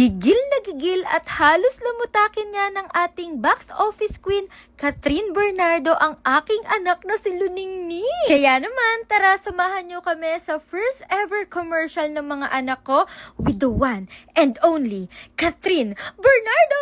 Gigil na gigil at halos lamutakin niya ng ating box office queen, Catherine Bernardo, ang aking anak na si Luningning. Kaya naman, tara samahan niyo kami sa first ever commercial ng mga anak ko with the one and only Catherine Bernardo!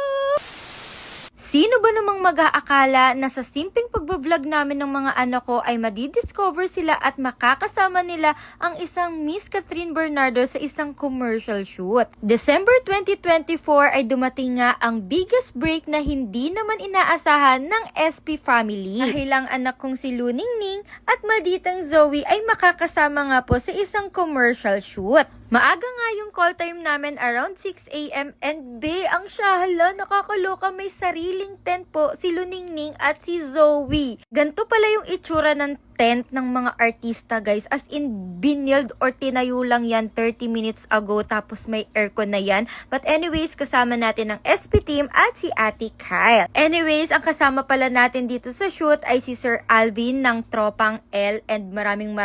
Sino ba namang mag-aakala na sa simpleng pagbablog namin ng mga anak ko ay madidiscover sila at makakasama nila ang isang Miss Catherine Bernardo sa isang commercial shoot. December 2024 ay dumating nga ang biggest break na hindi naman inaasahan ng SP family. Dahil ang anak kong si Luningning at malditang Zoe ay makakasama nga po sa isang commercial shoot. Maaga nga yung call time namin around 6 AM and ang syahala, nakakaloka, may sariling tent po si Luningning at si Zoe. Ganto pala yung itsura ng tent ng mga artista, guys. As in, binild or tinayo lang yan 30 minutes ago tapos may aircon na yan. But anyways, kasama natin ang SP team at si Ate Kyle. Anyways, ang kasama pala natin dito sa shoot ay si Sir Alvin ng Tropang L and maraming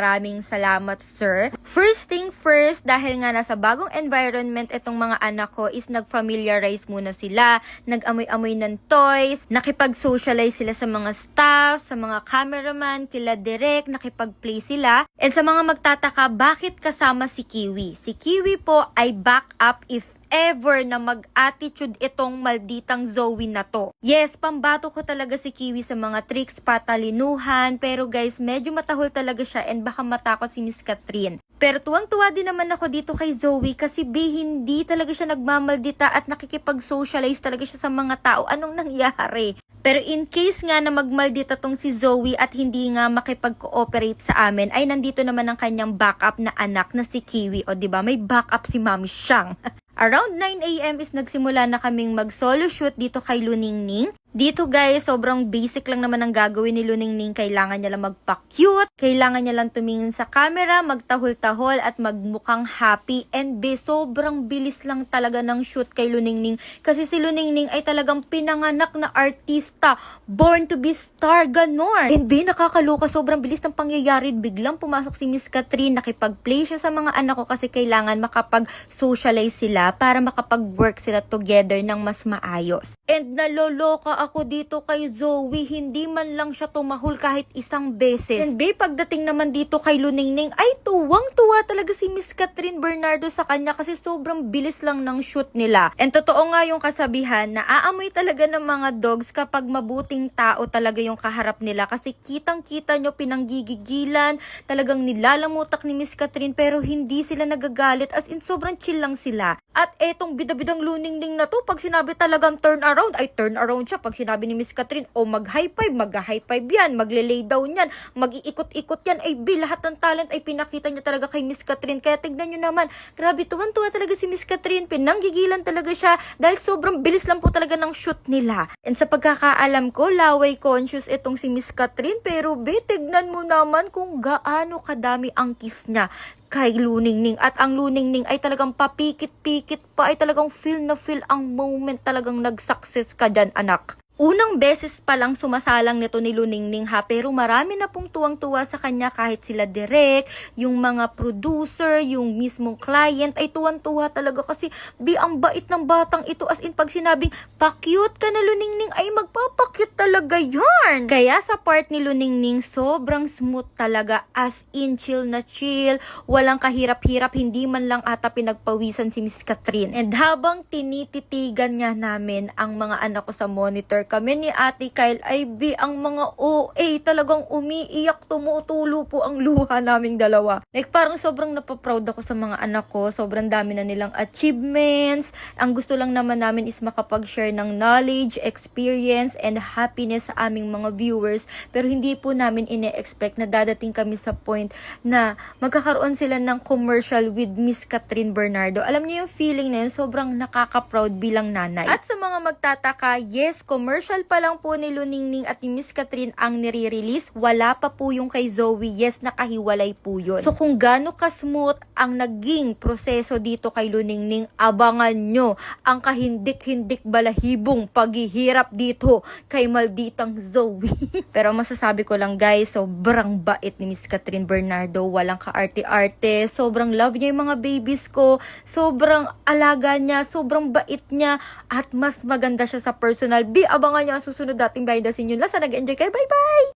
salamat, sir. First thing first, dahil nga nasa bagong environment itong mga anak ko is nag-familiarize muna sila, nag-amoy-amoy ng toys, nakipag-socialize sila sa mga staff, sa mga cameraman, kila nakipag-play sila. And sa mga magtataka, bakit kasama si Kiwi? Si Kiwi po ay backup if ever na mag-attitude itong malditang Zoe na to. Yes, pambato ko talaga si Kiwi sa mga tricks, patalinuhan, pero guys, medyo matahol talaga siya and baka matakot si Miss Catherine. Pero tuwang-tuwa din naman ako dito kay Zoe kasi hindi talaga siya nagmamaldita at nakikipag-socialize talaga siya sa mga tao. Anong nangyari? Pero in case nga na magmaldita tong si Zoe at hindi nga makipag-cooperate sa amin, ay nandito naman ang kanyang backup na anak na si Kiwi. O diba, may backup si Mami Siyang. Around 9 AM is nagsimula na kaming mag-solo shoot dito kay Luningning. Dito guys, sobrang basic lang naman ang gagawin ni Luningning. Kailangan niya lang magpa-cute, kailangan niya lang tumingin sa camera, magtahol-tahol at magmukhang happy. And sobrang bilis lang talaga ng shoot kay Luningning. Kasi si Luningning ay talagang pinanganak na artista, born to be star, ganon. And nakakaloka, sobrang bilis ng pangyayari. Biglang pumasok si Miss Catherine, nakipag-play siya sa mga anak ko kasi kailangan makapag-socialize sila para makapag-work sila together ng mas maayos. And naloloka ako dito kay Zoe, hindi man lang siya tumahol kahit isang beses. And pagdating naman dito kay Luningning, ay tuwang-tuwa talaga si Miss Catherine Bernardo sa kanya kasi sobrang bilis lang ng shoot nila. And totoo nga yung kasabihan na aamoy talaga ng mga dogs kapag mabuting tao talaga yung kaharap nila kasi kitang-kita nyo pinanggigigilan, talagang nilalamutak ni Miss Catherine pero hindi sila nagagalit, as in sobrang chill lang sila. At etong bidabidang Luningning na to, pag sinabi talagang turn around, ay turn around siya. Pag sinabi ni Miss Catherine, mag-high five, mag-high five yan, magle-lay down yan, mag-iikot-ikot yan, ay lahat ng talent ay pinakita niya talaga kay Miss Catherine. Kaya tignan nyo naman, grabe, tuwan-tuwa talaga si Miss Catherine, pinanggigilan talaga siya dahil sobrang bilis lang po talaga ng shoot nila. And sa pagkakaalam ko, laway conscious itong si Miss Catherine, pero tignan mo naman kung gaano kadami ang kiss niya kay Luningning. At ang Luningning ay talagang papikit-pikit pa, ay talagang feel na feel ang moment, talagang nag-success ka dyan, anak. Unang beses pa lang sumasalang nito ni Luningning ha, pero marami na pong tuwang-tuwa sa kanya kahit sila direct, yung mga producer, yung mismong client ay tuwang-tuwa talaga kasi ang bait ng batang ito, as in pag sinabing pa-cute ka na Luningning ay magpapakyut talaga yarn. Kaya sa part ni Luningning sobrang smooth talaga, as in chill na chill, walang kahirap-hirap, hindi man lang ata pinagpawisan si Miss Catherine. And habang tinititigan niya namin ang mga anak ko sa monitor, kami ni Ate Kyle ay ang mga OA talagang umiiyak, tumutulo po ang luha naming dalawa. Like parang sobrang napaproud ako sa mga anak ko, sobrang dami na nilang achievements. Ang gusto lang naman namin is makapag-share ng knowledge, experience, and happiness sa aming mga viewers. Pero hindi po namin ine-expect na dadating kami sa point na magkakaroon sila ng commercial with Miss Catherine Bernardo. Alam niyo yung feeling na yun, sobrang nakaka-proud bilang nanay. At sa mga magtataka, yes, commercial commercial pa lang po ni Luningning at ni Miss Catherine ang nire-release, wala pa po yung kay Zoe. Yes, nakahiwalay po yun. So kung gaano ka-smooth ang naging proseso dito kay Luningning, abangan nyo ang kahindik-hindik balahibong paghihirap dito kay malditang Zoe. Pero masasabi ko lang guys, sobrang bait ni Miss Catherine Bernardo, walang kaarte-arte, sobrang love niya yung mga babies ko, sobrang alaga niya, sobrang bait niya, at mas maganda siya sa personal. Abangan niyo ang susunod dating behind the scene yun. Lasa, nag-enjoy kayo. Bye-bye!